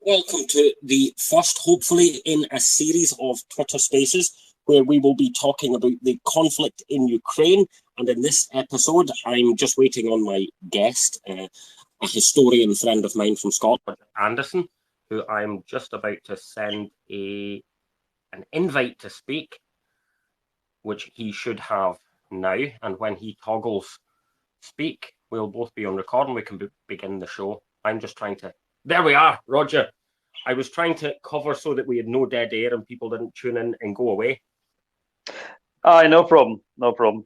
Welcome to the first, hopefully, in a series of Twitter Spaces where we will be talking about the conflict in Ukraine. And in this episode, I'm just waiting on my guest, a historian friend of mine from Scotland, Anderson, who I'm just about to send an invite to speak, which he should have now. And when he toggles speak, we'll both be on record and we can begin the show. I'm just trying to... There we are, Roger. I was trying to cover so that we had no dead air and people didn't tune in and go away. Aye, no problem. No problem.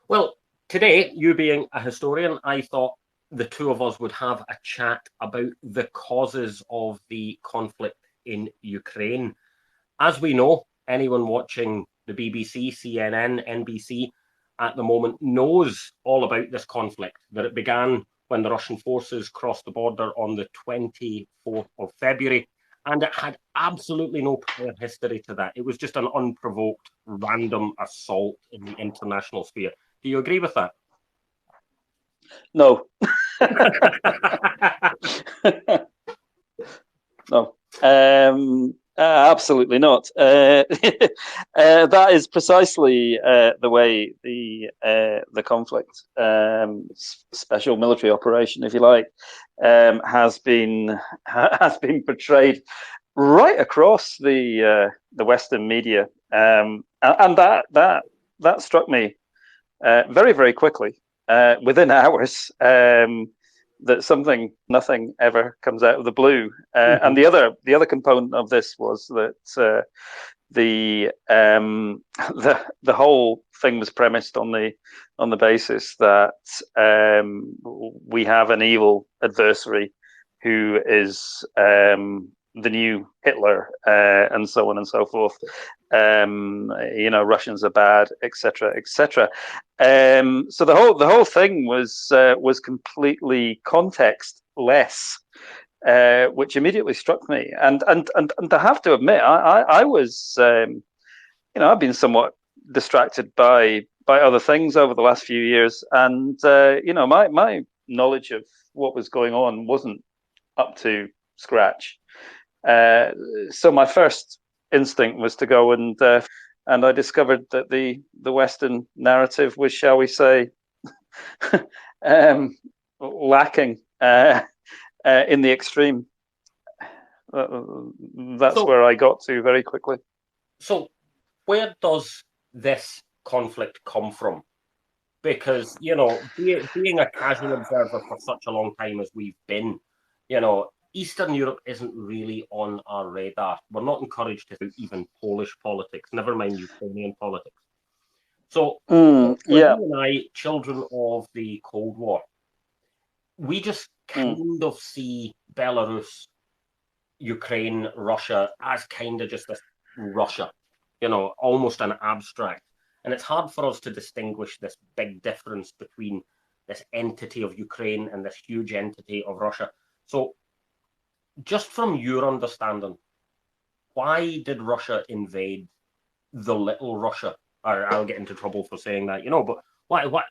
Well, today, you being a historian, I thought the two of us would have a chat about the causes of the conflict in Ukraine. As we know, anyone watching the BBC, CNN, NBC at the moment knows all about this conflict, that it began when the Russian forces crossed the border on the 24th of February, and it had absolutely no prior history to that. It was just an unprovoked, random assault in the international sphere. Do you agree with that? No. No. Absolutely not. That is precisely the way the conflict, special military operation, if you like, has been portrayed right across the Western media, and that struck me very, very quickly, within hours. That nothing ever comes out of the blue, and the other component of this was that the whole thing was premised on the basis that we have an evil adversary who is the new Hitler, and so on and so forth. Russians are bad, etc., etc. So the whole thing was completely contextless, which immediately struck me. And I have to admit, I was, I've been somewhat distracted by other things over the last few years, and my knowledge of what was going on wasn't up to scratch. So my first instinct was to go and I discovered that the Western narrative was, shall we say, lacking in the extreme. That's where I got to very quickly. So where does this conflict come from? Because, being a casual observer for such a long time as we've been, Eastern Europe isn't really on our radar. We're not encouraged to do even Polish politics, never mind Ukrainian politics. So, you and I, children of the Cold War, we just kind of see Belarus, Ukraine, Russia as kind of just this Russia, almost an abstract. And it's hard for us to distinguish this big difference between this entity of Ukraine and this huge entity of Russia. So, just from your understanding, why did Russia invade the little Russia? I'll get into trouble for saying that, but why,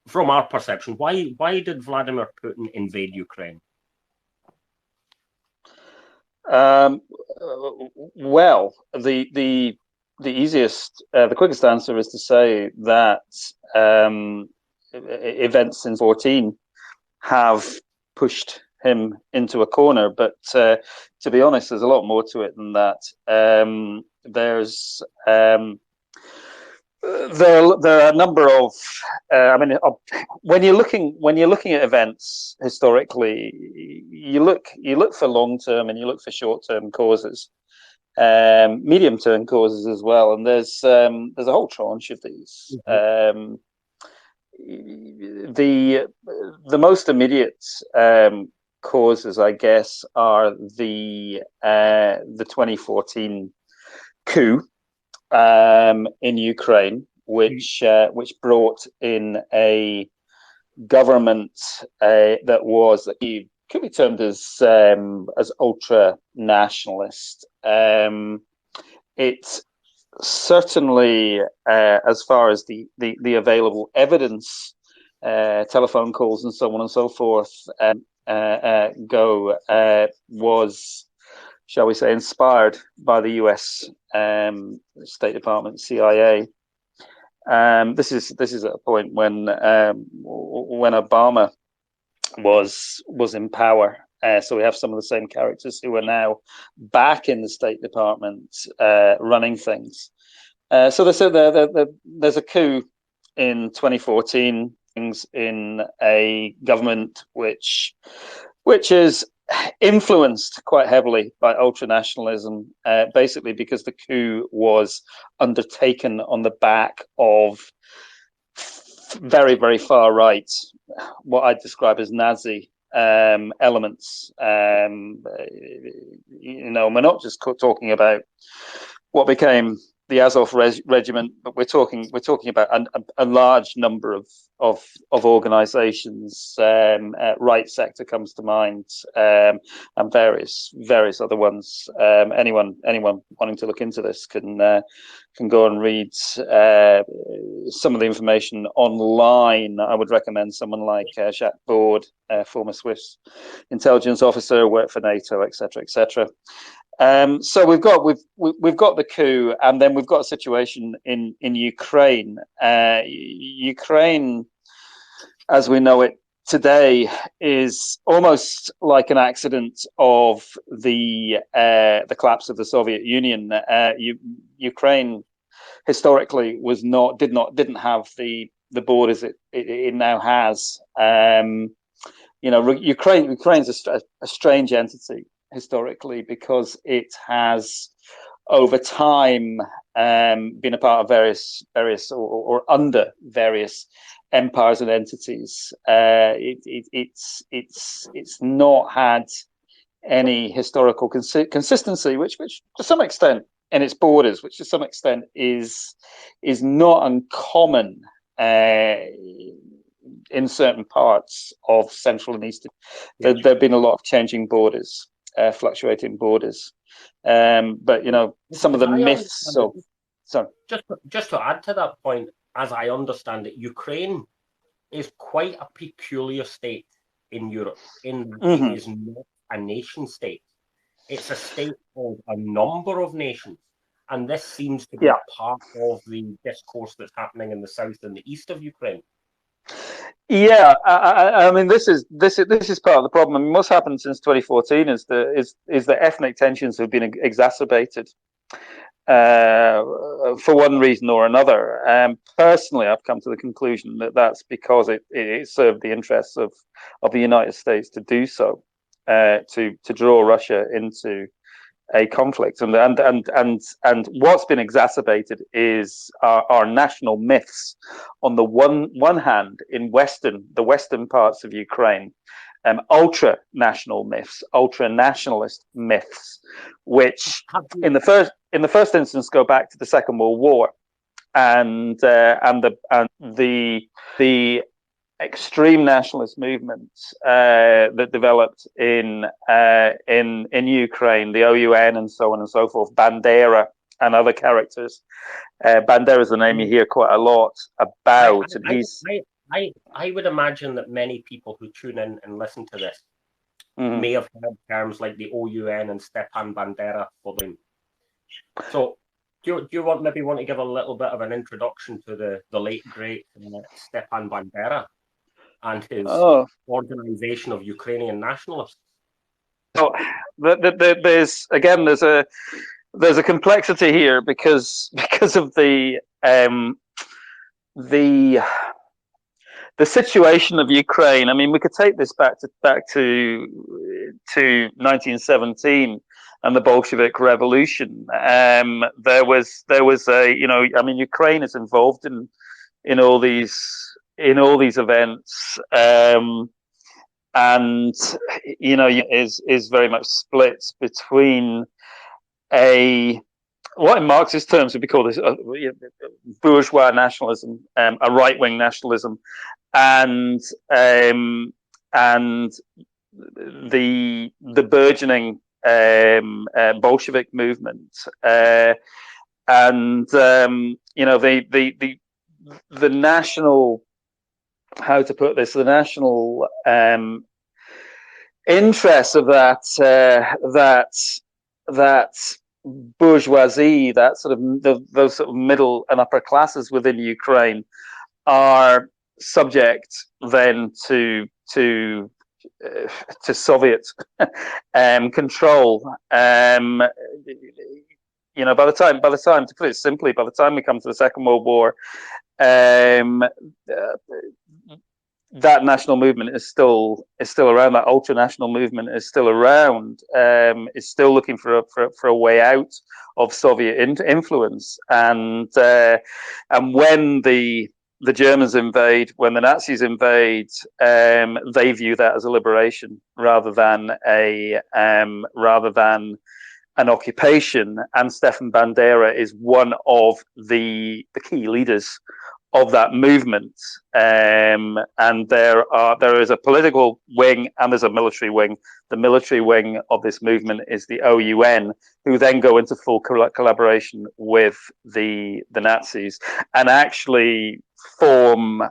from our perception, why did Vladimir Putin invade Ukraine? Well, the easiest, the quickest answer is to say that events in 2014 have pushed him into a corner, but to be honest, there's a lot more to it than that. There's there are a number of when you're looking at events historically, you look for long term and you look for short term causes, medium term causes as well, and there's a whole tranche of these. The most immediate causes, I guess, are the 2014 coup in Ukraine, which brought in a government that could be termed as ultra nationalist. It certainly, as far as the available evidence, telephone calls and so on and so forth, go was, shall we say, inspired by the U.S. State Department, CIA. This is at a point when Obama was in power. So we have some of the same characters who are now back in the State Department running things. So there's a coup in 2014 in a government which is influenced quite heavily by ultranationalism, basically because the coup was undertaken on the back of very, very far right, what I'd describe as Nazi elements. We're not just talking about what became the Azov regiment, but we're talking about a large number of organisations. Right sector comes to mind, and various other ones. Anyone wanting to look into this can go and read some of the information online. I would recommend someone like Jacques Baud, former Swiss intelligence officer, worked for NATO, etc., etc. So we've got the coup, and then we've got a situation in Ukraine. Ukraine, as we know it today, is almost like an accident of the collapse of the Soviet Union. Ukraine historically didn't have the borders it now has. Ukraine's a strange entity historically, because it has over time been a part of various or under various empires and entities. It's not had any historical consistency, which to some extent, in its borders, which to some extent is not uncommon in certain parts of Central and Eastern. There have been a lot of changing borders. Fluctuating borders, but some of the myths. So, sorry. Just to add to that point, as I understand it, Ukraine is quite a peculiar state in Europe. It is not a nation state; it's a state of a number of nations, and this seems to be part of the discourse that's happening in the south and the east of Ukraine. Yeah, I mean, this is part of the problem. I mean, what's happened since 2014 is that ethnic tensions have been exacerbated for one reason or another. Personally, I've come to the conclusion that that's because it served the interests of the United States to do so, to draw Russia into a conflict, and what's been exacerbated is our national myths. On the one hand, in the western parts of Ukraine, ultra nationalist myths, which in the first instance go back to the Second World War, and the extreme nationalist movements that developed in Ukraine, the OUN and so on and so forth, Bandera and other characters. Bandera is a name you hear quite a lot about. I would imagine that many people who tune in and listen to this may have heard terms like the OUN and Stepan Bandera for them. So do you want to give a little bit of an introduction to the late great Stepan Bandera and his organization of Ukrainian nationalists? So there's a complexity here because of the situation of Ukraine. I mean, we could take this back to 1917 and the Bolshevik Revolution. There was Ukraine is involved in all these events, and is very much split between what in Marxist terms would be called bourgeois nationalism, a right-wing nationalism, and the burgeoning Bolshevik movement, the national, how to put this, the national interests of that bourgeoisie, that sort of those sort of middle and upper classes within Ukraine, are subject then to Soviet control. By the time, to put it simply, by the time we come to the Second World War, um, that national movement is still around. That ultra national movement is still around. Is still looking for a way out of Soviet influence. And when the Germans invade, when the Nazis invade, they view that as a liberation rather than an occupation. And Stefan Bandera is one of the key leaders of that movement. And there is a political wing and there's a military wing. The military wing of this movement is the OUN, who then go into full collaboration with the Nazis and actually form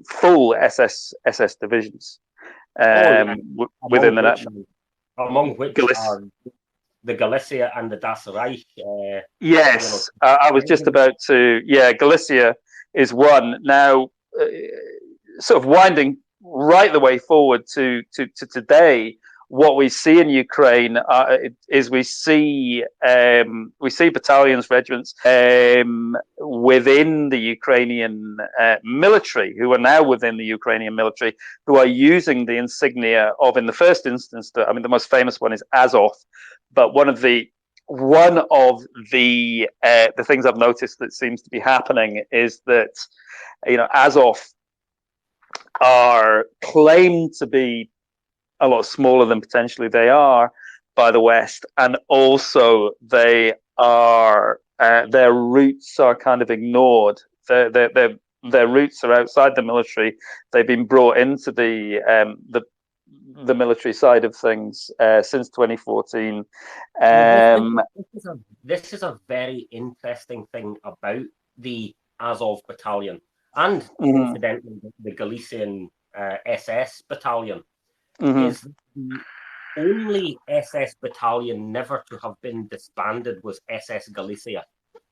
full SS divisions within the Nazis. Among which are the Galicia and the Das Reich. Yes, I was just about to. Yeah, Galicia is one. Now, sort of winding right the way forward to today, what we see in Ukraine is we see battalions, regiments within the Ukrainian military, who are now within the Ukrainian military, who are using the insignia of, in the first instance, the most famous one is Azov, but one of the things I've noticed that seems to be happening is that Azov are claimed to be a lot smaller than potentially they are by the West, and also they are their roots are kind of ignored. Their roots are outside the military. They've been brought into the military side of things since 2014. This is a very interesting thing about the Azov battalion and incidentally the Galician SS battalion. Is the only SS battalion never to have been disbanded was SS Galicia.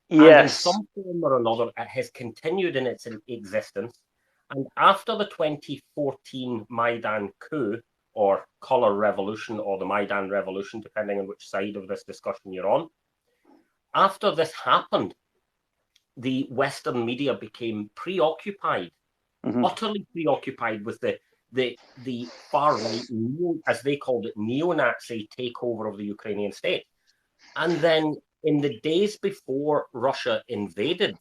Yes. And in some form or another, it has continued in its existence. And after the 2014 Maidan coup, or Color Revolution, or the Maidan Revolution, depending on which side of this discussion you're on, after this happened, the Western media became preoccupied, utterly preoccupied with the far-right, as they called it, neo-Nazi takeover of the Ukrainian state. And then in the days before Russia invaded,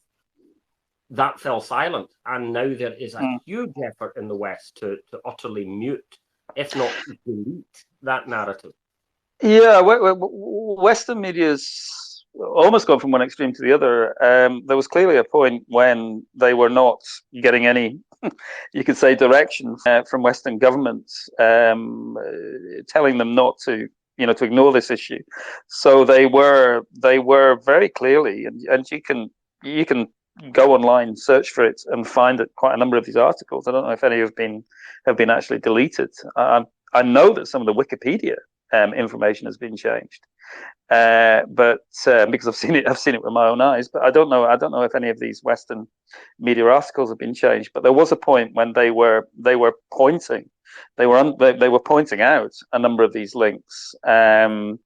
that fell silent. And now there is a huge effort in the West to utterly mute, if not delete, that narrative. Yeah, Western media's almost gone from one extreme to the other. There was clearly a point when they were not getting any, you could say, direction from Western governments, telling them not to, to ignore this issue. So they were very clearly, and you can go online, search for it, and find quite a number of these articles. I don't know if any have been actually deleted. I know that some of the Wikipedia information has been changed, but because I've seen it with my own eyes. But I don't know if any of these Western media articles have been changed. But there was a point when they were pointing out a number of these links, and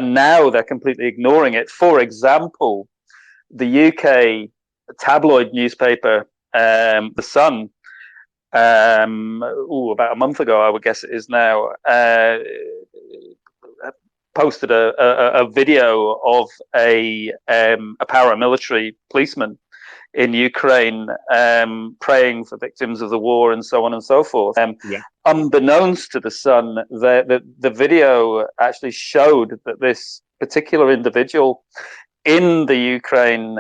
now they're completely ignoring it. For example, the UK tabloid newspaper, The Sun, about a month ago, I would guess it is now, posted a video of a paramilitary policeman in Ukraine praying for victims of the war and so on and so forth. Unbeknownst to The Sun, the video actually showed that this particular individual in the Ukraine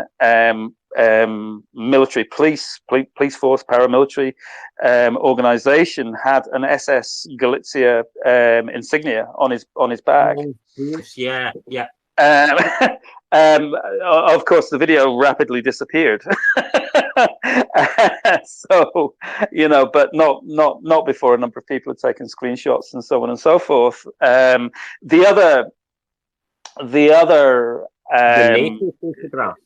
military police force, paramilitary organization, had an SS Galicia insignia on his back. Yeah. Of course, the video rapidly disappeared. So, but not before a number of people had taken screenshots and so on and so forth. The other The NATO photograph.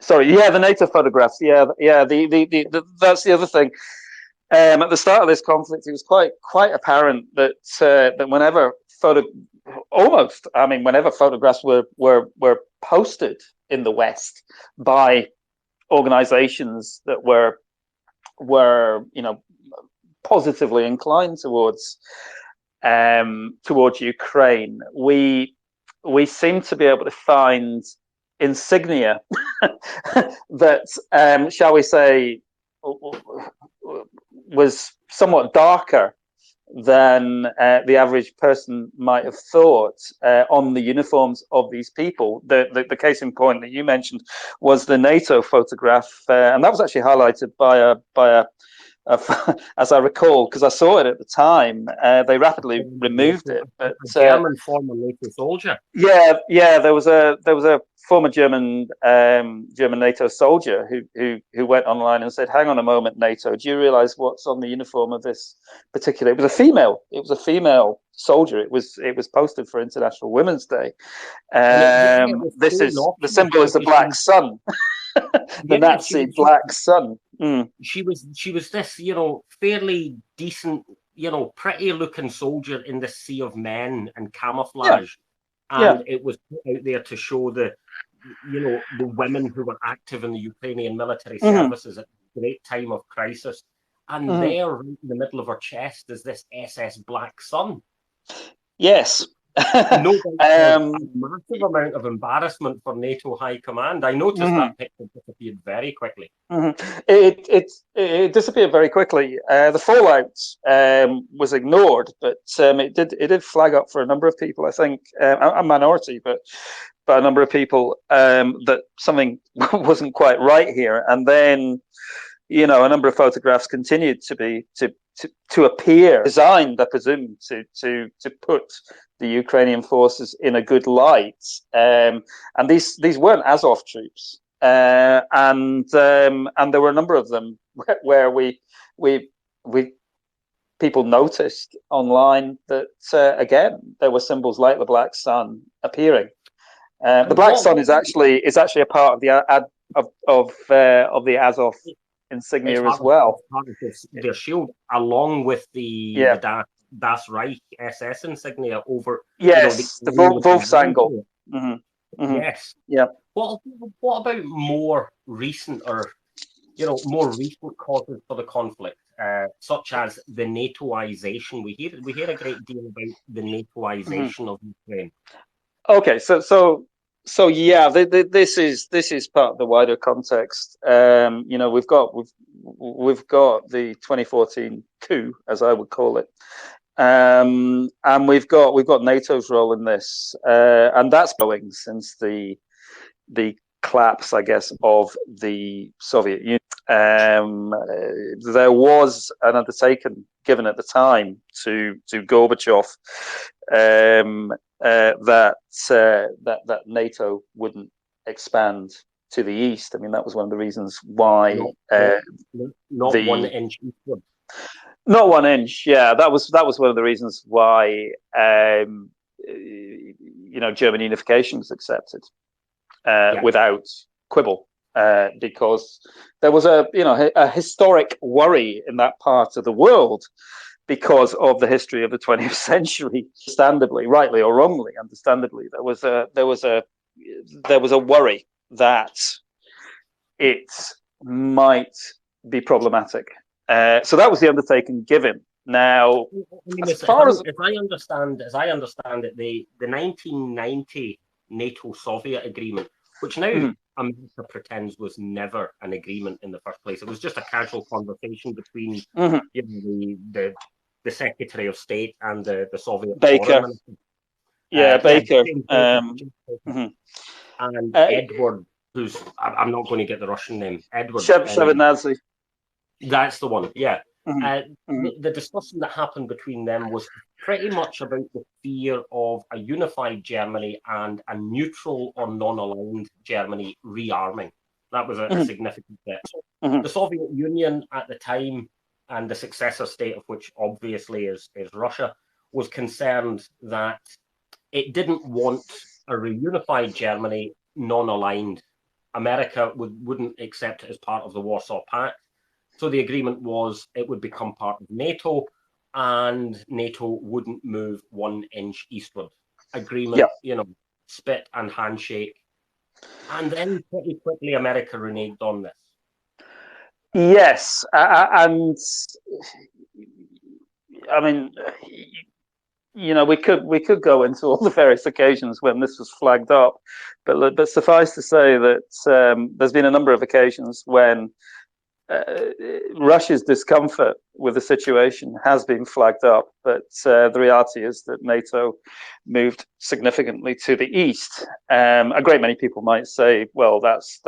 sorry, yeah, the NATO photographs. Yeah, yeah. That's the other thing. At the start of this conflict, it was quite apparent that that whenever photographs were posted in the West by organizations that were positively inclined towards Ukraine, we seem to be able to find insignia that, shall we say, was somewhat darker than the average person might have thought on the uniforms of these people. The case in point that you mentioned was the NATO photograph, and that was actually highlighted by a as I recall, because I saw it at the time. They rapidly removed it, but a German former NATO soldier. Yeah. There was a former German NATO soldier who went online and said, "Hang on a moment, NATO. Do you realise what's on the uniform of this particular?" It was a female. It was a female soldier. It was posted for International Women's Day. This is the symbol is the black sun, the Nazi black sun. She was this, fairly decent, pretty looking soldier in the sea of men and camouflage. Yeah. And it was put out there to show the women who were active in the Ukrainian military services at a great time of crisis. And there, right in the middle of her chest, is this SS Black Sun. Yes. No doubt, a massive amount of embarrassment for NATO High Command. I noticed that picture disappeared very quickly. It disappeared very quickly. The fallout was ignored, but it did flag up for a number of people. I think a minority, but a number of people that something wasn't quite right here. And then, a number of photographs continued to appear, designed, I presume, to put the Ukrainian forces in a good light. And these weren't Azov troops. And there were a number of them where we people noticed online that again there were symbols like the black sun appearing. The black sun is actually a part of the Azov insignia as well. It's part of their shield, along with the Das Reich SS insignia over. Yes, the Wolfsangel. Yes. Yeah. What about more recent causes for the conflict, such as the NATOization? We hear a great deal about the NATOization of Ukraine. Okay, so yeah, this is part of the wider context. We've got the 2014 coup, as I would call it. And we've got NATO's role in this, and that's growing since the collapse, I guess, of the Soviet Union. There was an undertaking given at the time to Gorbachev that NATO wouldn't expand to the east. I mean, that was one of the reasons why not 1 inch eastward. Not 1 inch, yeah. That was one of the reasons why German unification was accepted without quibble, because there was a historic worry in that part of the world because of the history of the 20th century. Understandably, rightly or wrongly, there was a worry that it might be problematic. So that was the undertaking given. Now, as I understand it, the 1990 NATO-Soviet agreement, which now America pretends was never an agreement in the first place. It was just a casual conversation between the Secretary of State and the Soviet Baker. Baker. And Edward, who's I'm not going to get the Russian name. Edward Shevardnadze. That's the one. Yeah. The discussion that happened between them was pretty much about the fear of a unified Germany and a neutral or non-aligned Germany rearming. That was a significant step. So Mm-hmm. the Soviet Union at the time, and the successor state of which obviously is Russia, was concerned that it didn't want a reunified Germany non-aligned. America wouldn't accept it as part of the Warsaw Pact. So the agreement was it would become part of NATO, and NATO wouldn't move 1 inch eastward. Yeah. Agreement, spit and handshake. And then pretty quickly, America reneged on this. Yes, and I mean, we could go into all the various occasions when this was flagged up, but suffice to say that there's been a number of occasions when Russia's discomfort with the situation has been flagged up, but the reality is that NATO moved significantly to the east. A great many people might say, "Well, that's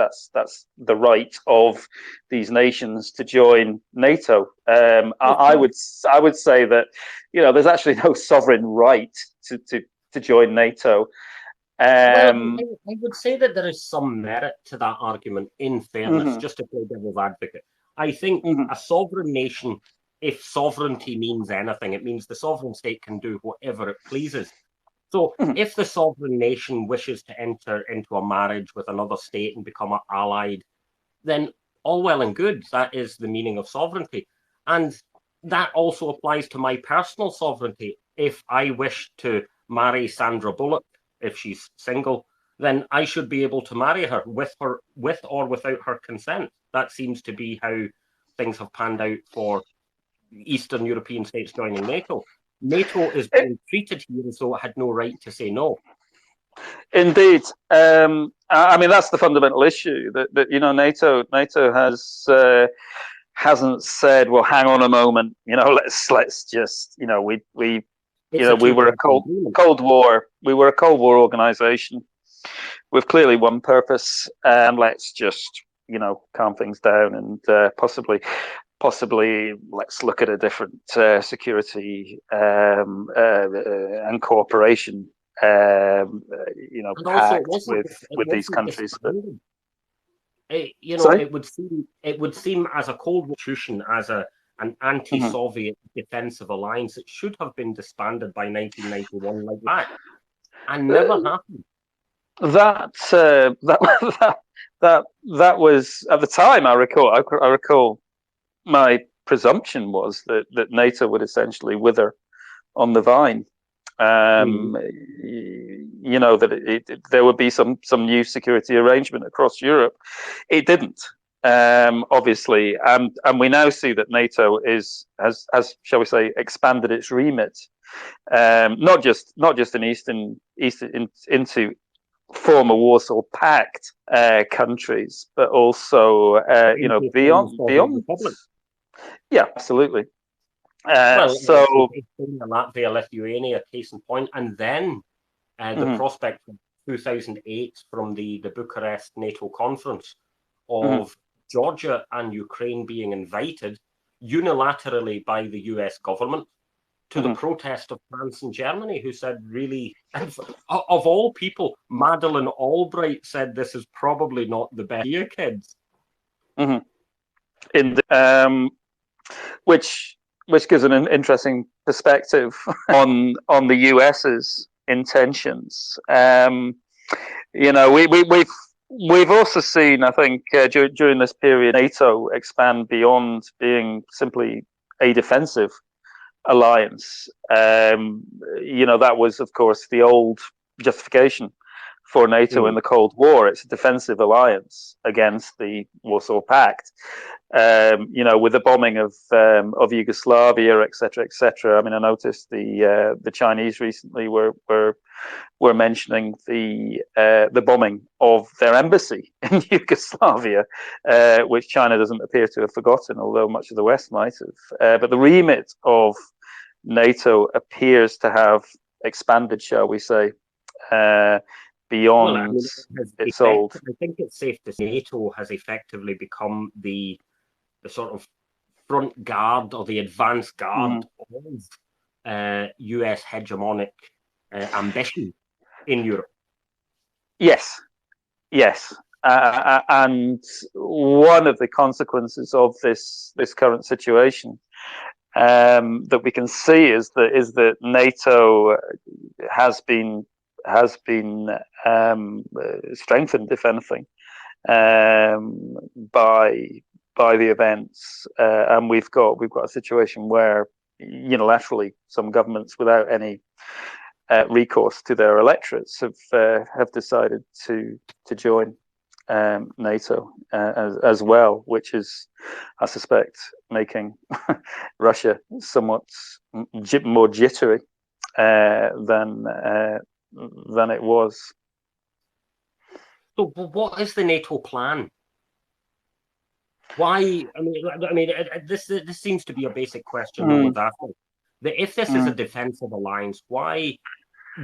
the right of these nations to join NATO." I would say that there's actually no sovereign right to join NATO. Well, Um, I would say that there is some merit to that argument, in fairness, mhm, just to play devil's advocate. I think mhm, a sovereign nation, if sovereignty means anything, it means the sovereign state can do whatever it pleases. So mhm, if the sovereign nation wishes to enter into a marriage with another state and become allied, then all well and good. That is the meaning of sovereignty. And that also applies to my personal sovereignty. If I wish to marry Sandra Bullock, if she's single, then I should be able to marry her with or without her consent. That seems to be how things have panned out for Eastern European states joining NATO. NATO is being treated here as though it had no right to say no. Indeed, I mean that's the fundamental issue that NATO hasn't said, well, hang on a moment, let's just It's a we were a two-party agreement. we were a Cold War organization with clearly one purpose, and let's just calm things down and possibly let's look at a different security and cooperation And also, pact it with these wasn't countries. But disbanded. sorry. It would seem as a Cold War institution, as an Mm-hmm. anti-Soviet defensive alliance, it should have been disbanded by 1991, like that, and never happened. That that that was at the time. I recall my presumption was that NATO would essentially wither on the vine. Mm. That there would be some new security arrangement across Europe. It didn't, obviously, and we now see that NATO has shall we say expanded its remit, not just in into former Warsaw Pact countries, but also Into former Soviet beyond. republic. Yeah, absolutely. Well, So. Estonia, Latvia, Lithuania, case in point, and then the Mhm, prospect of 2008 from the Bucharest NATO conference mhm, of Georgia and Ukraine being invited unilaterally by the US government to the mhm. protest of France and Germany, who said, really, of all people, Madeleine Albright said this is probably not the best idea, kids. Mhm. In which gives an interesting perspective on the US's intentions. We've also seen, I think, during this period, NATO expand beyond being simply a defensive alliance. That was, of course, the old justification for NATO in Mm. the Cold War. It's a defensive alliance against the Warsaw Pact. With the bombing of Yugoslavia, etc., etc. I mean, I noticed the Chinese recently were mentioning the bombing of their embassy in Yugoslavia, which China doesn't appear to have forgotten, although much of the West might have. But the remit of NATO appears to have expanded, shall we say, Well, I beyond mean, its old. I think it's safe to say NATO has effectively become the sort of front guard or the advance guard Mhm. of US hegemonic ambition in Europe. Yes, yes. and one of the consequences of this current situation that we can see is that NATO has been strengthened, if anything, by the events, and we've got a situation where unilaterally some governments, without any recourse to their electorates, have decided to join NATO as well, which is, I suspect, making Russia somewhat more jittery than it was. So, what is the NATO plan? Why? I mean, this seems to be a basic question no one's asking. That if this is a defensive alliance, why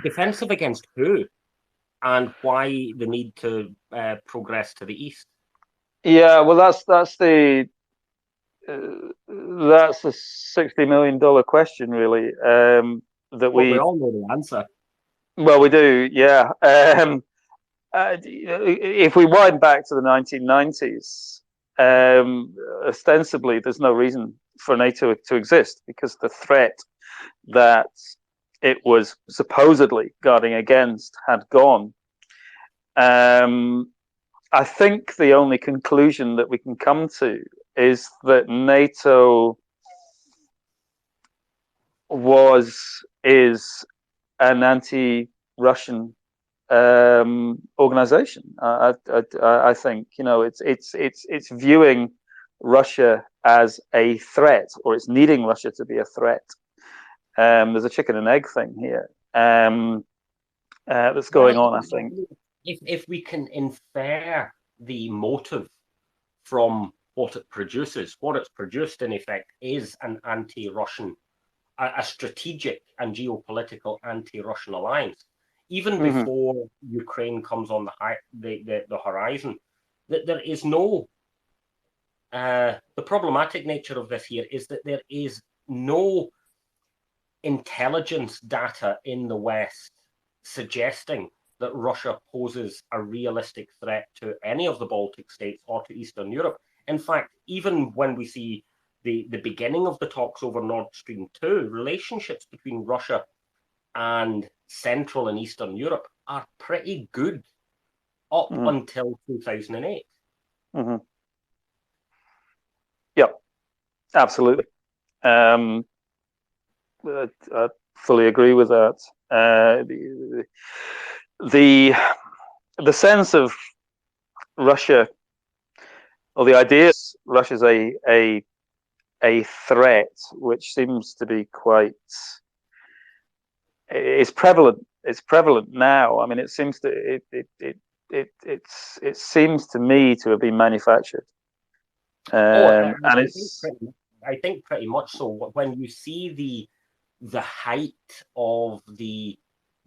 defensive against who, and why the need to progress to the east? Yeah, well, that's the $60 million question, really. That we all know the answer. Well, we do, yeah. If we wind back to the 1990s, ostensibly there's no reason for NATO to exist because the threat that it was supposedly guarding against had gone. I think the only conclusion that we can come to is that NATO is an anti-Russian organization. I think it's viewing Russia as a threat, or it's needing Russia to be a threat. There's a chicken and egg thing here that's going on, I think. If we can infer the motive from what it produces, what it's produced in effect is an anti-Russian, a strategic and geopolitical anti-Russian alliance. Even before Ukraine comes on the horizon, that there is no. The problematic nature of this here is that there is no intelligence data in the West suggesting that Russia poses a realistic threat to any of the Baltic states or to Eastern Europe. In fact, even when we see the beginning of the talks over Nord Stream 2, relationships between Russia and Central and Eastern Europe are pretty good up until 2008. Yep, absolutely. I fully agree with that. The sense of Russia, or the idea Russia's a threat, which seems to be quite, it's prevalent. It's prevalent now. I mean, it seems to it seems to me to have been manufactured. I think pretty much so. When you see the height of the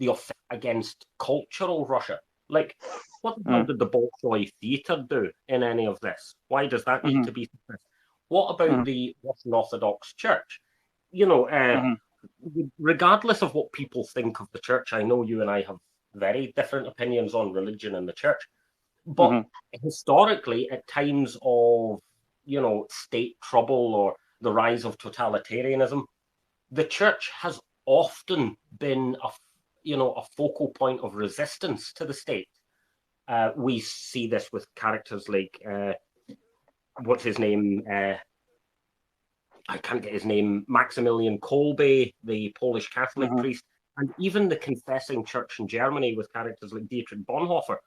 offense against cultural Russia, like what the hell did the Bolshoi theater do in any of this? Why does that need to be suppressed? What about the Russian Orthodox Church? Regardless of what people think of the church, I know you and I have very different opinions on religion and the church, but historically, at times of state trouble or the rise of totalitarianism, the church has often been a focal point of resistance to the state. We see this with characters like what's his name? I can't get his name. Maximilian Kolbe, the Polish Catholic priest, and even the confessing church in Germany with characters like Dietrich Bonhoeffer.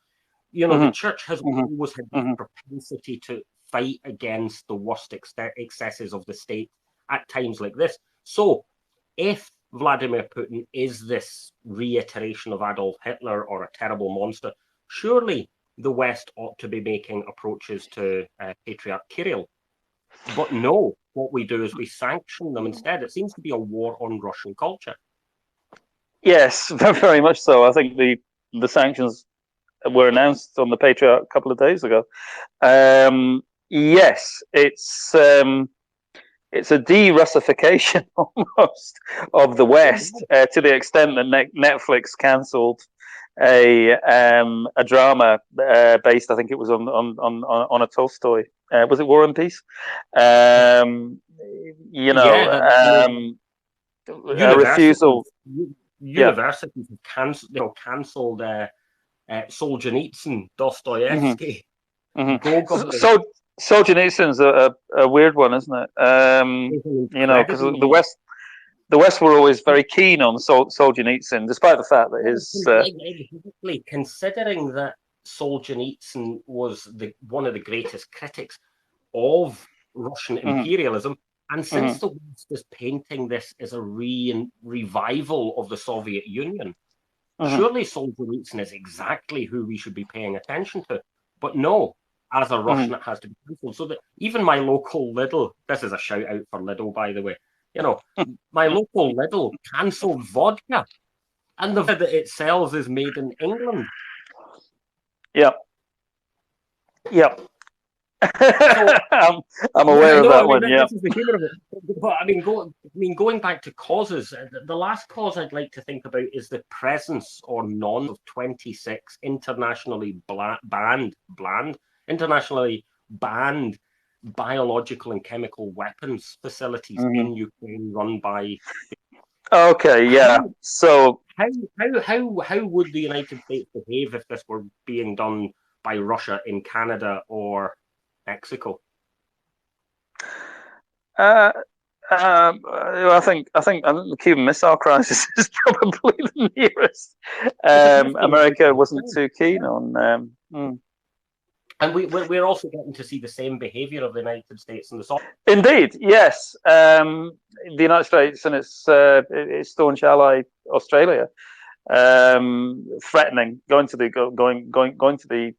The church has always had the propensity to fight against the worst excesses of the state at times like this. So, if Vladimir Putin is this reiteration of Adolf Hitler or a terrible monster, surely the West ought to be making approaches to Patriarch Kirill. But no, what we do is we sanction them instead. It seems to be a war on Russian culture. Yes, very much so. I think the sanctions were announced on the Patriarch a couple of days ago. Yes, it's a de-Russification almost of the West, to the extent that Netflix cancelled a drama based, I think it was on a Tolstoy. Was it War and Peace? You Yeah, know, I mean, a refusal. Yeah. universities have cancelled Solzhenitsyn, Hmm. Dostoevsky, Hmm. Gogol. So Solzhenitsyn's a weird one, isn't it? Is an You know, because incredibly the West were always very keen on Solzhenitsyn, despite the fact that his exactly considering that Solzhenitsyn was one of the greatest critics of Russian mhm, imperialism. And since mhm, the West is painting this as a revival of the Soviet Union, mhm, surely Solzhenitsyn is exactly who we should be paying attention to. But no, as a mhm. Russian, it has to be cancelled. So that even my local Lidl, this is a shout out for Lidl, by the way, you know, my local Lidl cancelled vodka, and the vodka that it sells is made in England. Yeah, yeah. So I'm yeah, aware I of know. I that mean, one. Yeah. this is the humor of it. But going back to causes, the last cause I'd like to think about is the presence or non of 26 internationally banned biological and chemical weapons facilities Hmm. in Ukraine run by. Okay. Yeah. How So how would the United States behave if this were being done by Russia in Canada or Mexico? uh, I think the Cuban Missile Crisis is probably the nearest. It's a question of America wasn't too keen on. and we're also getting to see the same behavior of the United States and the Soviet. Indeed, yes. The United States and its staunch ally Australia threatening, going to the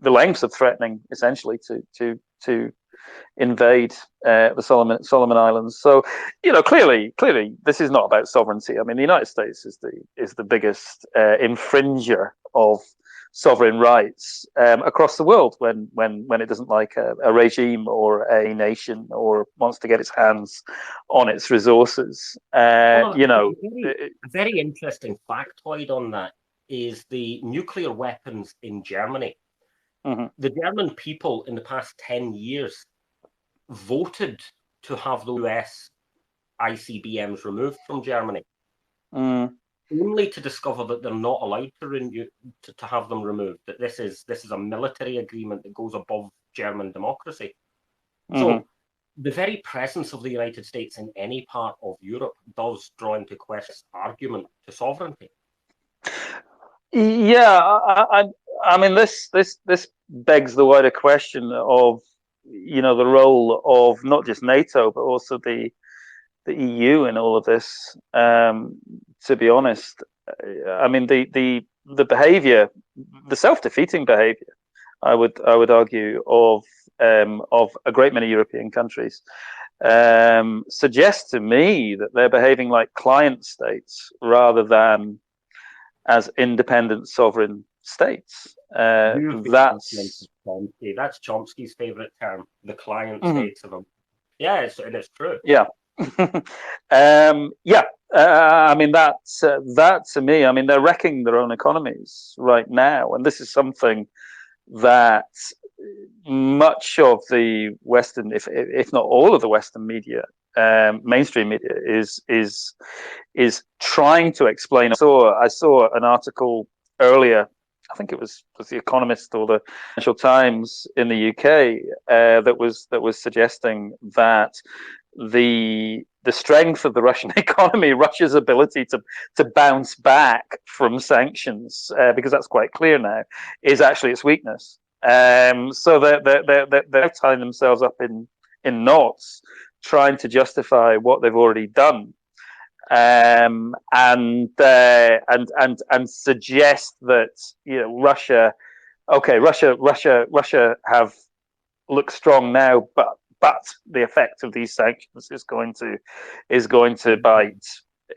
lengths of threatening, essentially, to invade the Solomon Islands. So, clearly, this is not about sovereignty. I mean, the United States is the biggest infringer of sovereign rights across the world when it doesn't like a regime or a nation or wants to get its hands on its resources. Well, a very interesting factoid on that is the nuclear weapons in Germany. Mm-hmm. The German people in the past 10 years voted to have the US ICBMs removed from Germany, Mm. only to discover that they're not allowed to have them removed. That this is a military agreement that goes above German democracy. Mm-hmm. So the very presence of the United States in any part of Europe does draw into question this argument to sovereignty. Yeah, I mean, this begs the wider question of, the role of not just NATO but also the EU in all of this. To be honest, I mean, the behaviour, the self-defeating behaviour, I would argue, of a great many European countries, suggests to me that they're behaving like client states rather than as independent sovereign states. You've been listening to That's Chomsky. That's Chomsky's favorite term, the client mm, states of them. Yeah, it's true. yeah, yeah. I mean, that to me. I mean, they're wrecking their own economies right now, and this is something that much of the Western, if not all of the Western media, mainstream media, is trying to explain. I saw an article earlier. I think it was the Economist or the Financial Times in the UK that was suggesting that the strength of the Russian economy, Russia's ability to bounce back from sanctions, because that's quite clear now, is actually its weakness. So they're tying themselves up in knots, trying to justify what they've already done, and suggest that Russia have looked strong now, but the effect of these sanctions is going to bite.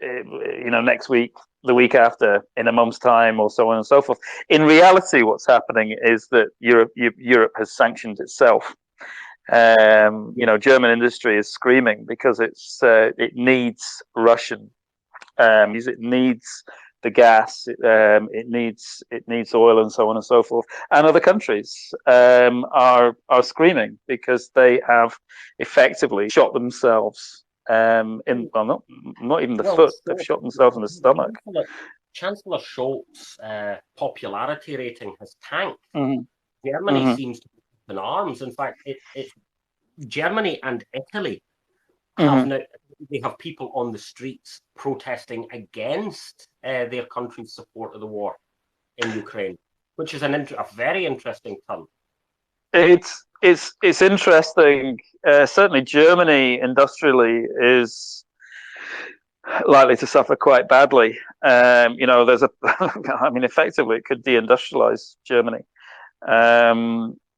Next week, the week after, in a month's time, or so on and so forth. In reality, what's happening is that Europe has sanctioned itself. German industry is screaming because it needs Russian. It needs the gas. It needs oil and so on and so forth. And other countries are screaming because they have effectively shot themselves in, well, not even the Well, foot. They've shot themselves in the stomach. Chancellor Scholz's popularity rating has tanked. Mm-hmm. Germany Mm-hmm. seems to be in arms. In fact, it's Germany and Italy have Mm-hmm. now, they have people on the streets protesting against their country's support of the war in Ukraine, which is a very interesting turn. It's interesting. Certainly, Germany industrially is likely to suffer quite badly. There's I mean, effectively, it could deindustrialize Germany.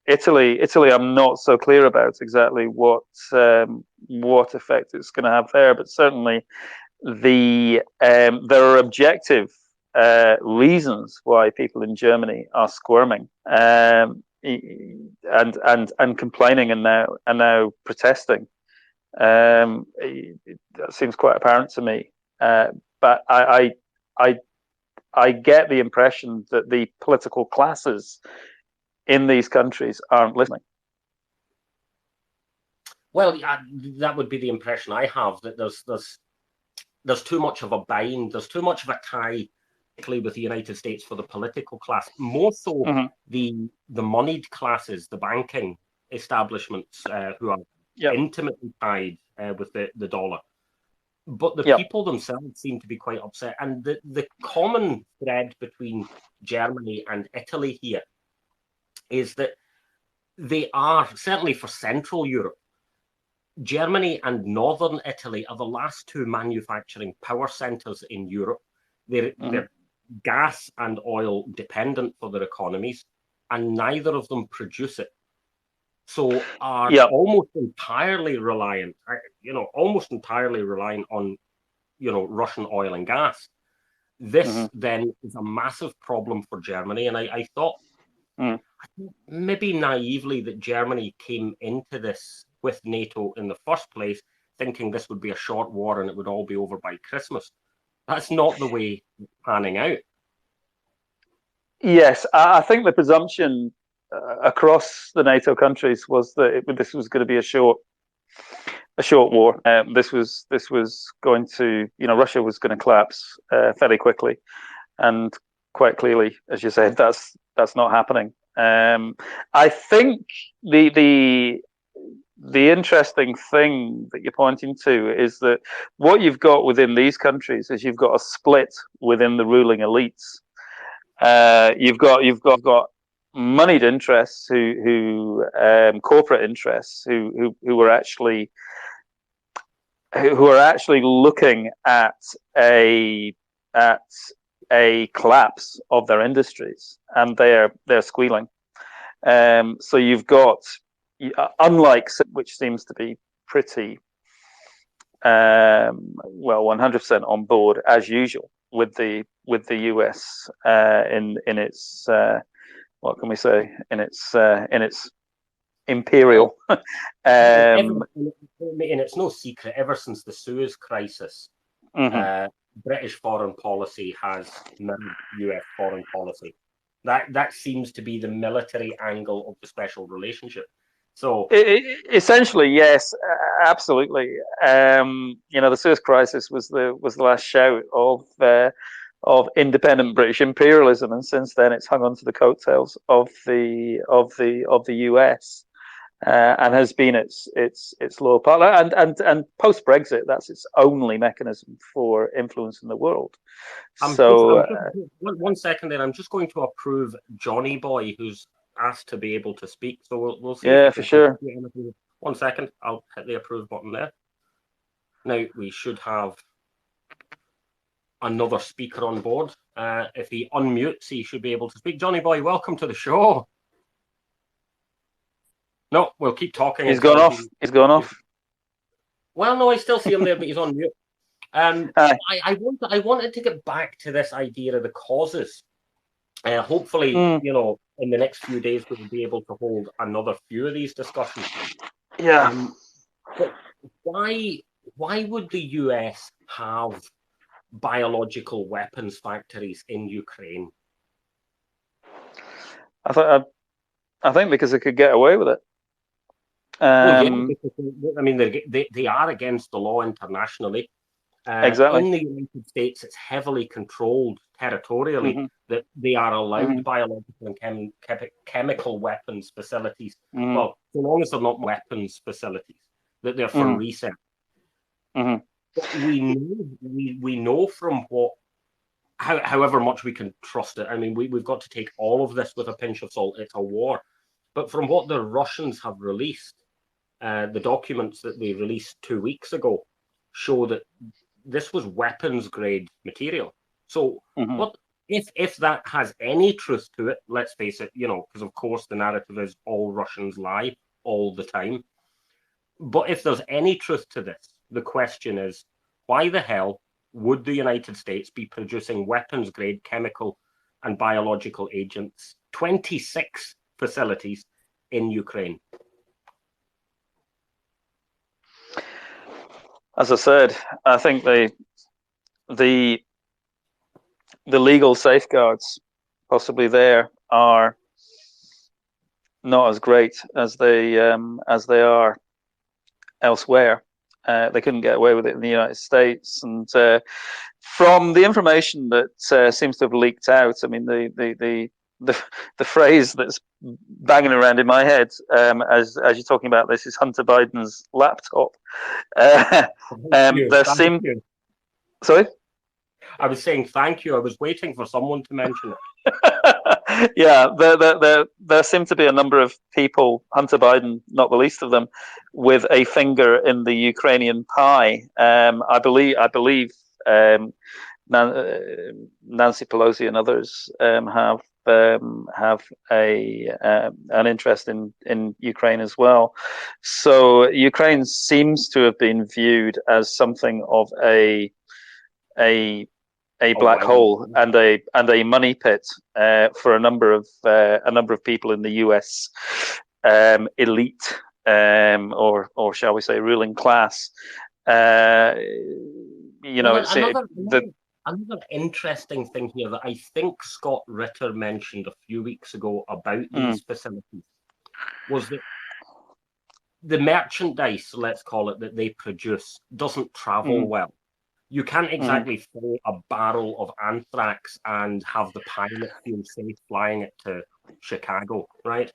Italy, I'm not so clear about exactly what effect it's going to have there, but certainly there are objective reasons why people in Germany are squirming and complaining and now protesting. That seems quite apparent to me. But I get the impression that the political classes in these countries aren't listening. Well, that would be the impression I have, that there's too much of a bind, there's too much of a tie with the United States for the political class, more so the moneyed classes, the banking establishments who are intimately tied with the dollar. But the people themselves seem to be quite upset. And the common thread between Germany and Italy here is that they are, certainly for Central Europe, Germany and Northern Italy are the last two manufacturing power centers in Europe. They're gas and oil dependent for their economies, and neither of them produce it. So are almost entirely reliant on, Russian oil and gas. This then is a massive problem for Germany. And I thought maybe naively that Germany came into this with NATO in the first place, thinking this would be a short war and it would all be over by Christmas. That's not the way it's panning out. Yes, I think the presumption across the NATO countries was that this was going to be a short war. This was going to, Russia was going to collapse fairly quickly, and quite clearly, as you said, that's not happening. I think the interesting thing that you're pointing to is that what you've got within these countries is you've got a split within the ruling elites. You've got moneyed interests who corporate interests who are actually looking at a collapse of their industries, and they're squealing. So you've got, unlike, which seems to be pretty 100% on board as usual with the US in its what can we say, in its imperial. And it's no secret, ever since the Suez Crisis, British foreign policy has mirrored US foreign policy. That seems to be the military angle of the special relationship. So essentially, yes, absolutely. The Suez Crisis was the last shout of independent British imperialism, and since then it's hung onto the coattails of the US. And has been its loyal partner, and post Brexit, that's its only mechanism for influencing the world. One second, then I'm just going to approve Johnny Boy, who's asked to be able to speak. So we'll see. Yeah, for sure. 1 second, I'll hit the approve button there. Now we should have another speaker on board. If he unmutes, he should be able to speak. Johnny Boy, welcome to the show. No, we'll keep talking. He's gone off. He's gone off. Well, no, I still see him there, but he's on mute. I wanted to get back to this idea of the causes. Hopefully, in the next few days, we'll be able to hold another few of these discussions. Yeah. But why would the US have biological weapons factories in Ukraine? I think because they could get away with it. Well, yeah, because, I mean, they are against the law internationally. Exactly. In the United States, it's heavily controlled territorially Mm-hmm. that they are allowed Mm-hmm. biological and chemical weapons facilities. Mm-hmm. Well, so long as they're not weapons facilities, that they're for Mm-hmm. research. Mm-hmm. But we know from what, however much we can trust it. I mean, we've got to take all of this with a pinch of salt. It's a war. But from what the Russians have released, the documents that they released 2 weeks ago show that this was weapons grade material. So Mm-hmm. what if that has any truth to it? Let's face it, because of course the narrative is all Russians lie all the time. But if there's any truth to this, the question is, why the hell would the United States be producing weapons grade chemical and biological agents, 26 facilities in Ukraine? As I said, I think the the legal safeguards possibly there are not as great as they are elsewhere. They couldn't get away with it in the United States, and from the information that seems to have leaked out, I mean the phrase that's banging around in my head as you're talking about this is Hunter Biden's laptop. Uh, there Thank seemed you. sorry. I was saying thank you. I was waiting for someone to mention it. Yeah, there seem to be a number of people, Hunter Biden, not the least of them, with a finger in the Ukrainian pie. I believe Nancy Pelosi and others have a an interest in Ukraine as well. So Ukraine seems to have been viewed as something of a a Oh, black right. hole and a money pit for a number of people in the U.S. Elite or shall we say ruling class. Well, It's the another interesting thing here that I think Scott Ritter mentioned a few weeks ago about mm, these facilities was that the merchandise, let's call it, that they produce doesn't travel mm, well. You can't mm, exactly fill a barrel of anthrax and have the pilot feel safe flying it to Chicago, right?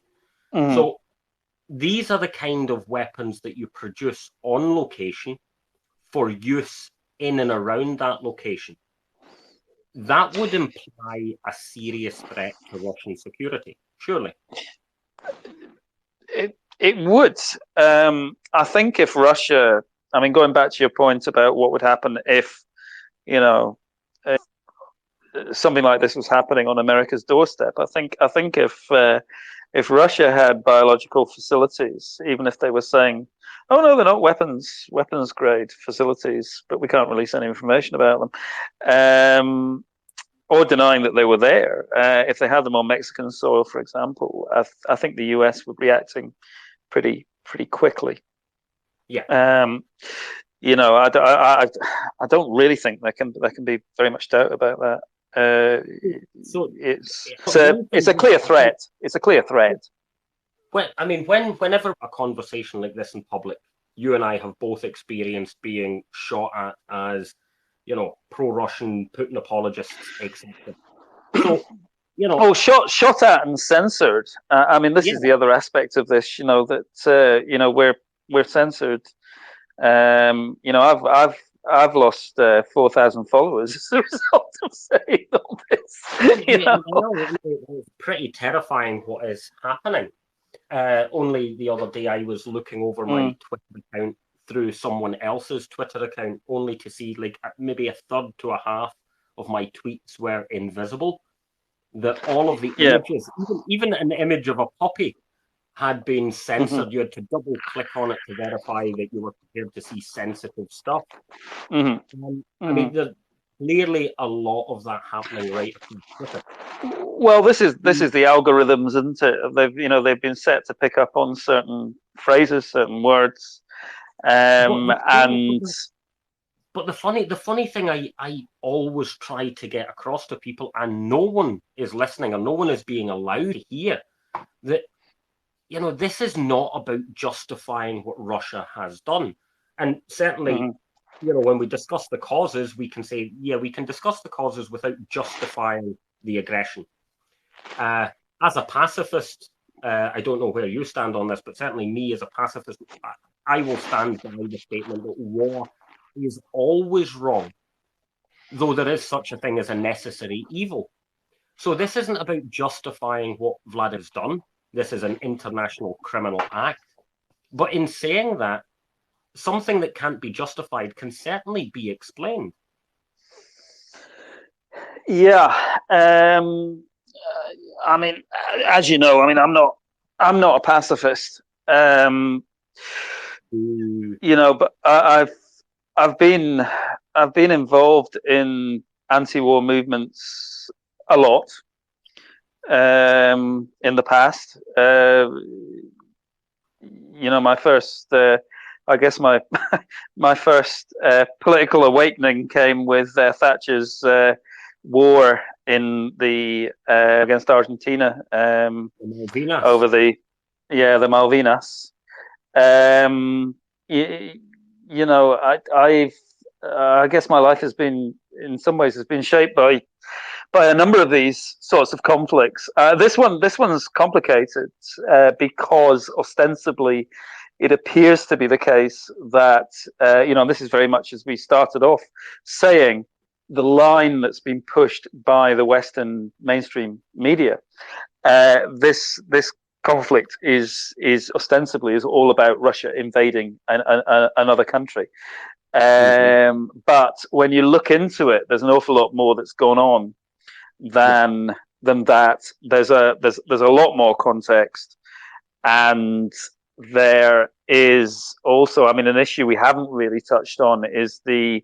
mm. So these are the kind of weapons that you produce on location for use in and around that location. That would imply a serious threat to Russian security, surely. It would. I think if Russia, I mean, going back to your point about what would happen if you know something like this was happening on America's doorstep. I think if Russia had biological facilities, even if they were saying, "Oh no, they're not weapons grade facilities, but we can't release any information about them," or denying that they were there, if they had them on Mexican soil, for example, I think the US would be acting pretty quickly. Yeah. Um, I don't really think there can be very much doubt about that. So, one It's a thing, clear threat. It's a clear threat. I mean, whenever a conversation like this in public, you and I have both experienced being shot at as, pro-Russian Putin apologists, etc. So, Oh, shot at and censored. I mean, this yeah, is the other aspect of this. We're censored. I've lost 4,000 followers as a result of saying all this. well, yeah, I know it's pretty terrifying what is happening. Only the other day, I was looking over my Mm, Twitter account through someone else's Twitter account, only to see like maybe a third to a half of my tweets were invisible. That all of the yeah. images, even an image of a puppy, had been Hmm. censored. You had to double click on it to verify that you were prepared to see sensitive stuff. Hmm. I Hmm. mean, there's clearly a lot of that happening right across Twitter. Well, this is the algorithms, isn't it? They've been set to pick up on certain phrases, certain words, But and But the funny thing I always try to get across to people, and no one is listening, or no one is being allowed to hear, that this is not about justifying what Russia has done. And certainly, Mm-hmm. when we discuss the causes, we can say, yeah, we can discuss the causes without justifying the aggression. As a pacifist, I don't know where you stand on this, but certainly me as a pacifist, I will stand by the statement that war is always wrong, though there is such a thing as a necessary evil. So this isn't about justifying what Vladimir's done. This is an international criminal act. But in saying that, something that can't be justified can certainly be explained. Yeah. I mean, as you know, I mean, I'm not a pacifist. Mm. But I've been involved in anti-war movements a lot in the past. My first, I guess my first political awakening came with Thatcher's war in the against Argentina Malvinas. over the Malvinas. Um, you, I guess my life has been, in some ways, has been shaped by a number of these sorts of conflicts. This one's complicated because ostensibly it appears to be the case that this is very much as we started off saying, the line that's been pushed by the Western mainstream media. This conflict is ostensibly is all about Russia invading another country. Mm-hmm. But when you look into it, there's an awful lot more that's gone on Yeah. than that. There's a lot more context, and there is also, I mean, an issue we haven't really touched on is the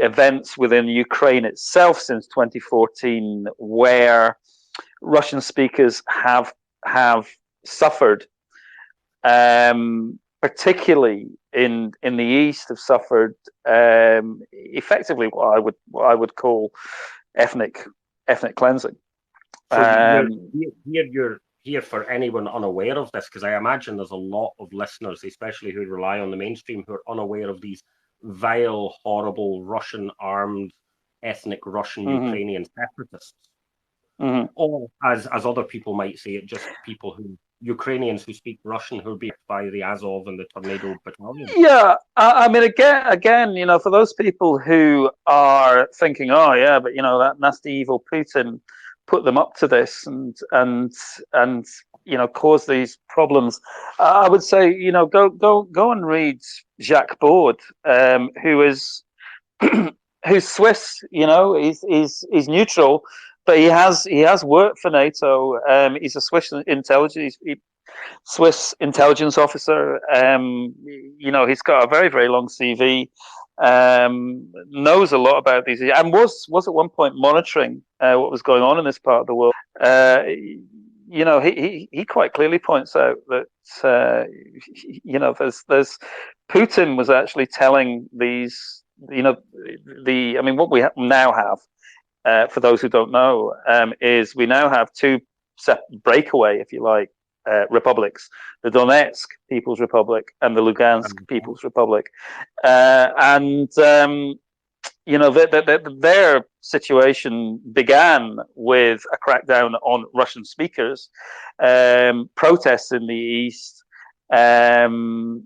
events within Ukraine itself since 2014, where Russian speakers have suffered, particularly in the east, have suffered effectively what I would call ethnic cleansing. So Um, you're here for anyone unaware of this, because I imagine there's a lot of listeners, especially who rely on the mainstream, who are unaware of these vile, horrible Russian armed, ethnic Russian mhm, Ukrainian separatists. mhm. Or as other people might say it, just people who Ukrainians who speak Russian who are being by the Azov and the Tornado Battalion. Yeah, I mean, again, for those people who are thinking, oh yeah, but that nasty evil Putin put them up to this and cause these problems. I would say, go and read Jacques Baud, who is who's Swiss. He's neutral, but he has worked for NATO. He's a Swiss intelligence officer. He's got a very, very long CV. Knows a lot about these, and was at one point monitoring what was going on in this part of the world. He quite clearly points out that there's Putin was actually telling these, I mean, what we now have, for those who don't know, is we now have two breakaway, if you like, republics: the Donetsk People's Republic and the Lugansk People's Republic. And their situation began with a crackdown on Russian speakers, protests in the east. Because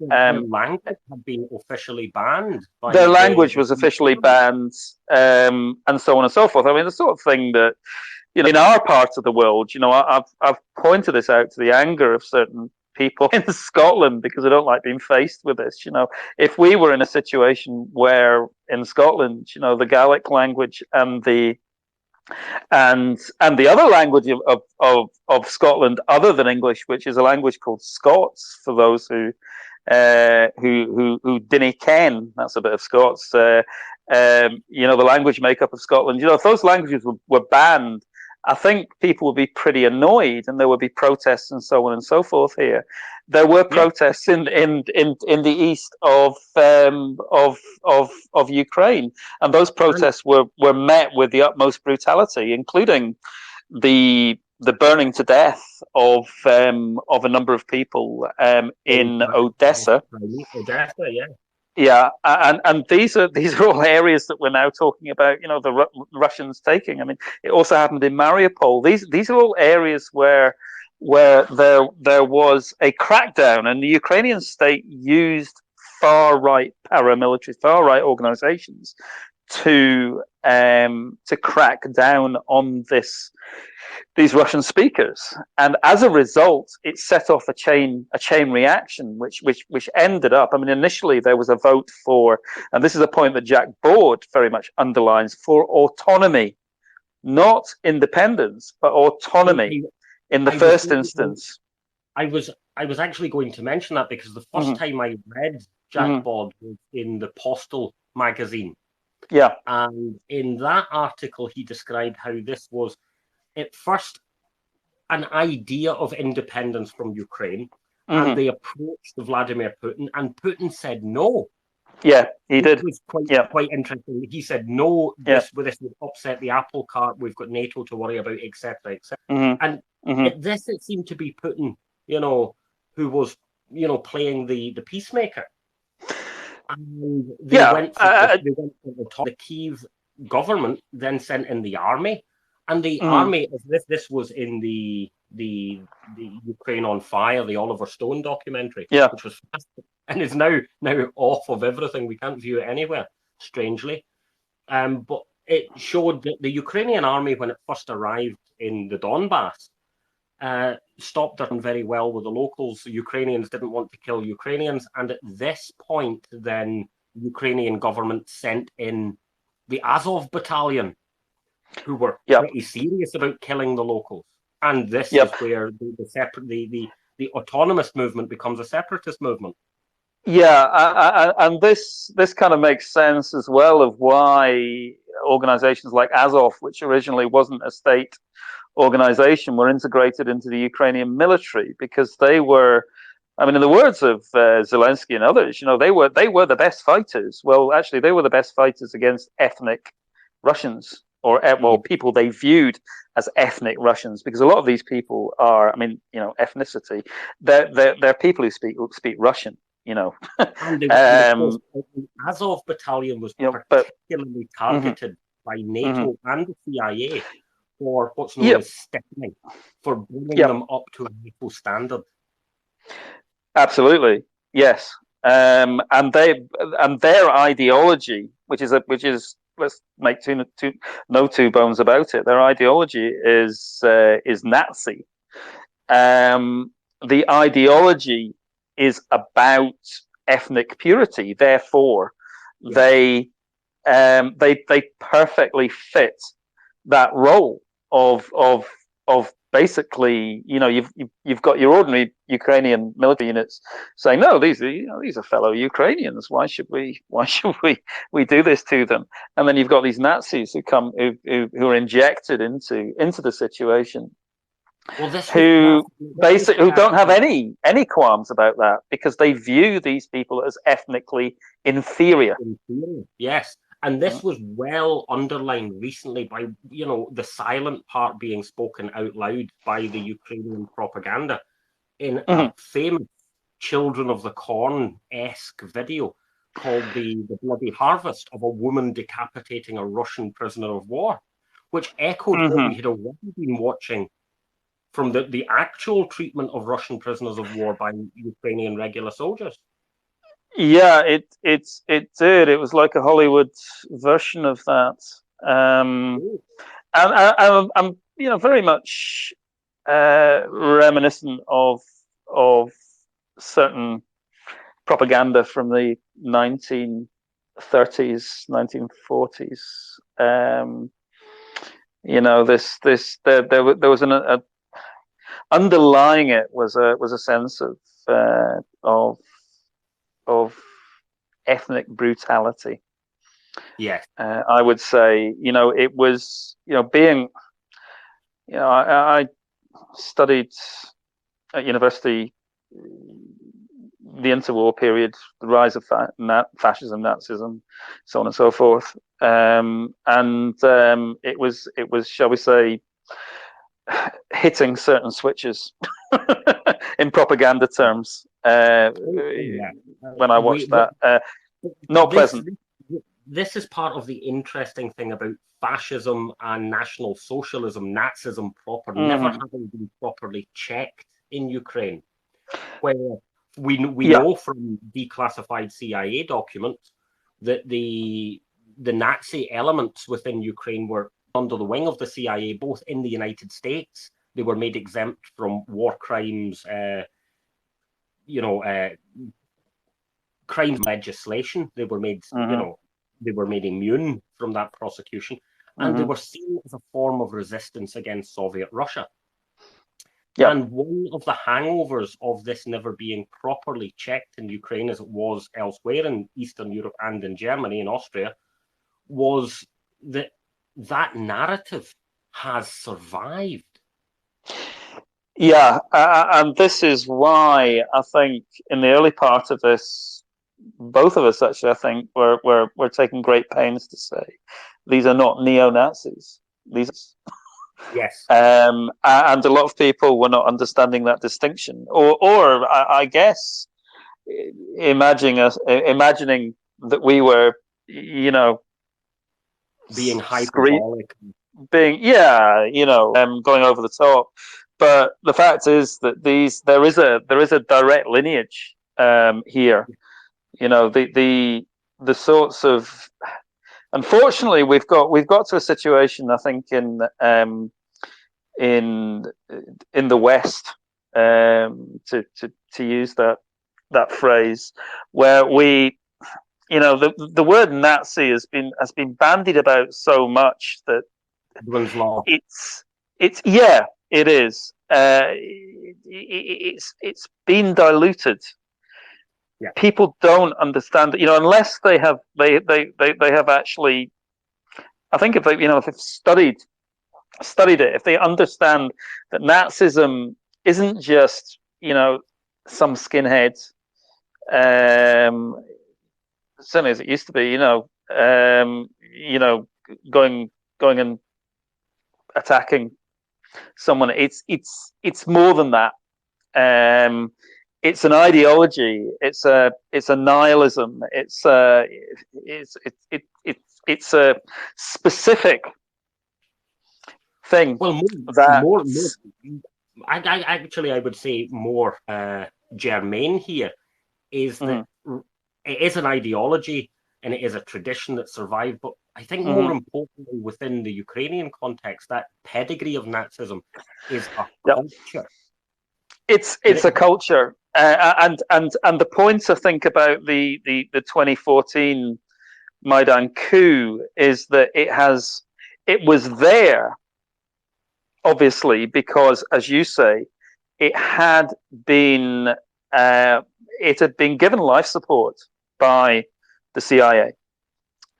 their language had been officially banned by Their language the was officially banned, and so on and so forth. I mean, the sort of thing that, in our part of the world, I've pointed this out to the anger of certain people in Scotland, because I don't like being faced with this. If we were in a situation where in Scotland, the Gaelic language and the other language of Scotland, other than English, which is a language called Scots, for those who didn't ken, that's a bit of Scots. The language makeup of Scotland. If those languages were banned, I think people would be pretty annoyed, and there would be protests and so on and so forth here. there were Yeah. protests in the east of Ukraine, and those And protests were met with the utmost brutality, including the burning to death of a number of people in Odessa. Odessa, yeah. Yeah, and these are all areas that we're now talking about. You know, the Russians taking. I mean, it also happened in Mariupol. These are all areas where there was a crackdown, and the Ukrainian state used far right paramilitary, far right organizations to crack down on these Russian speakers, and as a result, it set off a chain reaction, which ended up. I mean, initially there was a vote for, and this is a point that Jack Board very much underlines, for autonomy, not independence, but autonomy in the I was first instance. I was I was actually going to mention that because the first Mm-hmm. time I read Jack Mm-hmm. Board was in the Postal magazine, Yeah. and in that article he described how this was at first an idea of independence from Ukraine, and Mm-hmm. they approached Vladimir Putin, and Putin said no. Yeah, he It did. was Yeah. quite interesting. He said no. Yeah. This would upset the apple cart. We've got NATO to worry about, etc., etc. And Mm-hmm. Mm-hmm. at this, it seemed to be Putin, who was, playing the peacemaker. And Yeah. they went for the top. The Kiev government then sent in the army, and the Mm-hmm. army, this was in the Ukraine on Fire, the Oliver Stone documentary, Yeah. which was fantastic, and is now off of everything. We can't view it anywhere, strangely. But it showed that the Ukrainian army, when it first arrived in the Donbass, stopped done very well with the locals. The Ukrainians didn't want to kill Ukrainians, and at this point, then the Ukrainian government sent in the Azov battalion, who were Yep. pretty serious about killing the locals. And this Yep. is where the autonomous movement becomes a separatist movement. Yeah, and this kind of makes sense as well of why organizations like Azov, which originally wasn't a state organization, were integrated into the Ukrainian military, because they were, I mean, in the words of Zelensky and others, they were the best fighters. Well, actually, they were the best fighters against ethnic Russians, or people they viewed as ethnic Russians, because a lot of these people are, I mean, ethnicity. They're people who speak Russian. And of course, the Azov battalion was particularly targeted by NATO and the CIA for what's known as stiffening, for bringing them up to a NATO standard. Absolutely, yes. And their ideology, which is let's make no two bones about it. Their ideology is Nazi. The ideology is about ethnic purity. Therefore, they perfectly fit that role of basically, you've got your ordinary Ukrainian military units saying, no, these are fellow Ukrainians. Why should we do this to them? And then you've got these Nazis who are injected into the situation. Well, who don't have any qualms about that, because they view these people as ethnically inferior. Yes, and this was well underlined recently by the silent part being spoken out loud by the Ukrainian propaganda in a famous Children of the Corn-esque video called the Bloody Harvest, of a woman decapitating a Russian prisoner of war, which echoed what we had already been watching from the actual treatment of Russian prisoners of war by Ukrainian regular soldiers. Yeah, it did. It was like a Hollywood version of that. And I'm very much reminiscent of certain propaganda from the 1930s, 1940s. There was an underlying it was a sense of ethnic brutality. Yes. I would say, it was, being, I studied at university the interwar period, the rise of fascism, Nazism, so on and so forth. It was, shall we say, hitting certain switches in propaganda terms Yeah. when I watched that. Not this, pleasant. this is part of the interesting thing about fascism and National Socialism, Nazism proper, never having been properly checked in Ukraine. Where we know from declassified CIA documents that the Nazi elements within Ukraine were under the wing of the CIA, both in the United States. They were made exempt from war crimes, crime legislation. They were made, they were made immune from that prosecution, and they were seen as a form of resistance against Soviet Russia. Yep. And one of the hangovers of this never being properly checked in Ukraine, as it was elsewhere in Eastern Europe and in Germany and Austria, was that narrative has survived. Yeah, and this is why I think in the early part of this, both of us actually, I think, we're taking great pains to say these are not neo-Nazis. These. Yes. And a lot of people were not understanding that distinction, or I guess imagining that we were, being hyperbolic, going over the top. But the fact is that there is a direct lineage here. The sorts of, unfortunately, we've got to a situation, I think, in the West, to use that phrase, where we, the word Nazi has been bandied about so much that it is. It's been diluted. Yeah. People don't understand, unless they have actually, I think if they've studied it, if they understand that Nazism isn't just, some skinheads, certainly as it used to be, going and attacking someone. It's more than that. It's an ideology. It's a nihilism. It's a specific thing. Well, I would say more germane here is that it is an ideology and it is a tradition that survived. But I think more importantly, within the Ukrainian context, that pedigree of Nazism is a culture. It's a culture, and the point I think about the 2014 Maidan coup is that it was there, obviously, because, as you say, it had been given life support by the CIA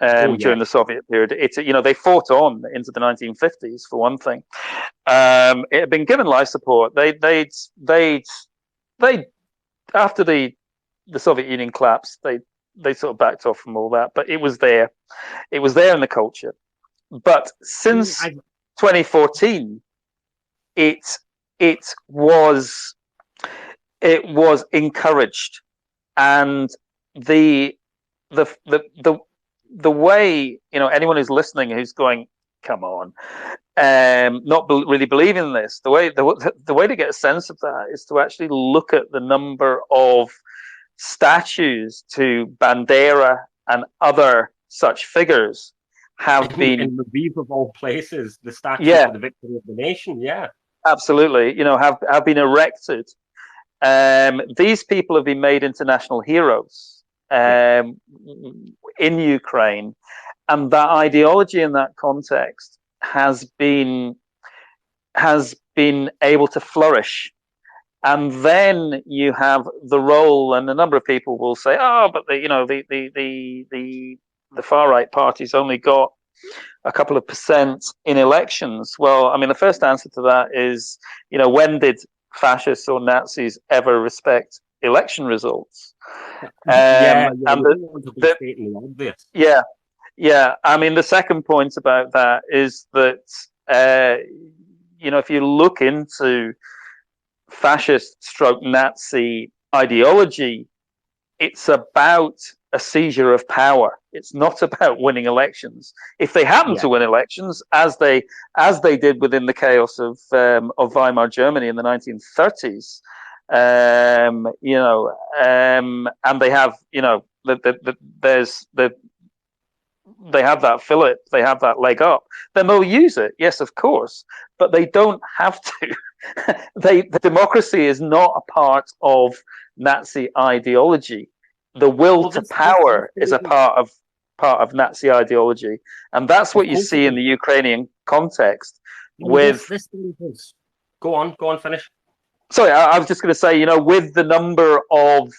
during the Soviet period. They fought on into the 1950s, for one thing. It had been given life support. They after the Soviet Union collapsed, they sort of backed off from all that, but it was there. It was there in the culture. But since 2014, it was encouraged, and the way, anyone who's listening who's going, come on, not really believing in this, the way to get a sense of that is to actually look at the number of statues to Bandera and other such figures have been in Lviv, of all places, the statue for the victory of the nation. Yeah, absolutely. Have been erected. These people have been made international heroes in Ukraine, and that ideology in that context has been able to flourish. And then you have the role, and a number of people will say, "Oh, but the far right parties only got a couple of % in elections." Well, I mean, the first answer to that is, when did fascists or Nazis ever respect election results. Yeah, And you don't want to be the stating the obvious. yeah, yeah. I mean, the second point about that is that if you look into fascist stroke Nazi ideology, it's about a seizure of power. It's not about winning elections. If they happen Yeah. to win elections, as they did within the chaos of Weimar Germany in the 1930s, and they have there's they have that fillip, they have that leg up, then they'll use it. Yes, of course, but they don't have to. The democracy is not a part of Nazi ideology. The will Well, to this power is a absolutely, part of Nazi ideology, and that's of what you course it see in is. the Ukrainian context. And With this thing is, go on, finish. sorry, I was just going to say, with the number of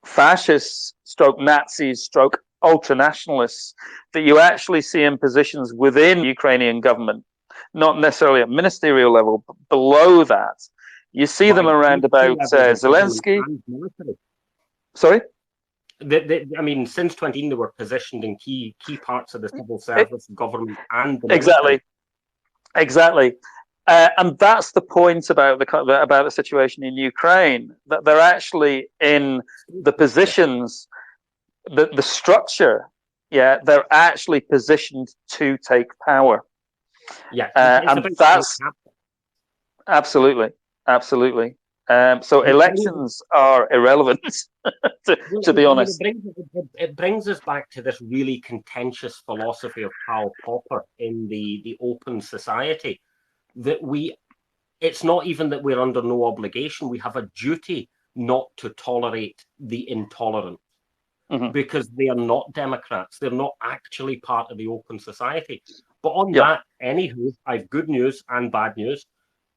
fascists, stroke Nazis, stroke ultranationalists that you actually see in positions within the Ukrainian government, not necessarily at ministerial level, but below that. You see them Right, around key about levels of government Zelensky. and military. Sorry? I mean, since 2018, they were positioned in key parts of the civil It, service, government, and the military. exactly. Exactly. And that's the point about the situation in Ukraine, that they're actually in the positions, the structure, yeah, they're actually positioned to take power. Yeah, it's And about state that's capture. absolutely, absolutely. So And it brings, elections are irrelevant, well, to be I mean, honest. it brings us back to this really contentious philosophy of Karl Popper in the open society, that it's not even that we're under no obligation, we have a duty not to tolerate the intolerant, Mm-hmm. because they are not Democrats. They're not actually part of the open society. But on Yeah, that, anywho, I've good news and bad news.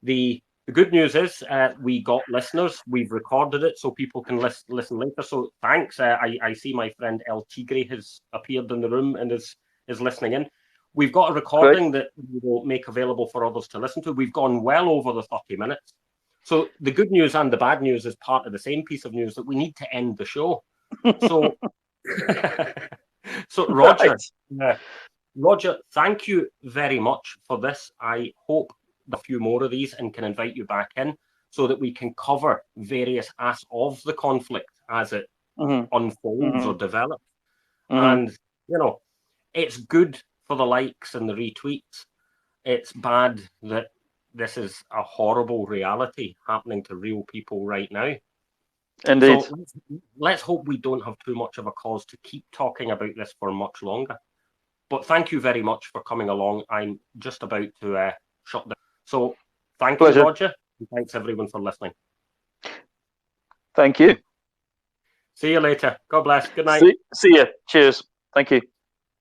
The good news is we got listeners. We've recorded it so people can listen later. So thanks. I see my friend El Tigre has appeared in the room and is listening in. We've got a great. recording that we will make available for others to listen to. We've gone well over the 30 minutes. So the good news and the bad news is part of the same piece of news, that we need to end the show. So so Right. Roger, thank you very much for this. I hope a few more of these and can invite you back in so that we can cover various aspects of the conflict as it Mm-hmm. unfolds Mm-hmm. or develops. Mm-hmm. And it's good for the likes and the retweets. It's bad that this is a horrible reality happening to real people right now. Indeed. So let's hope we don't have too much of a cause to keep talking about this for much longer. But thank you very much for coming along. I'm just about to shut down. So thank you, Pleasure. Roger. And thanks everyone for listening. Thank you. See you later. God bless. Good night. See you. Cheers. Thank you.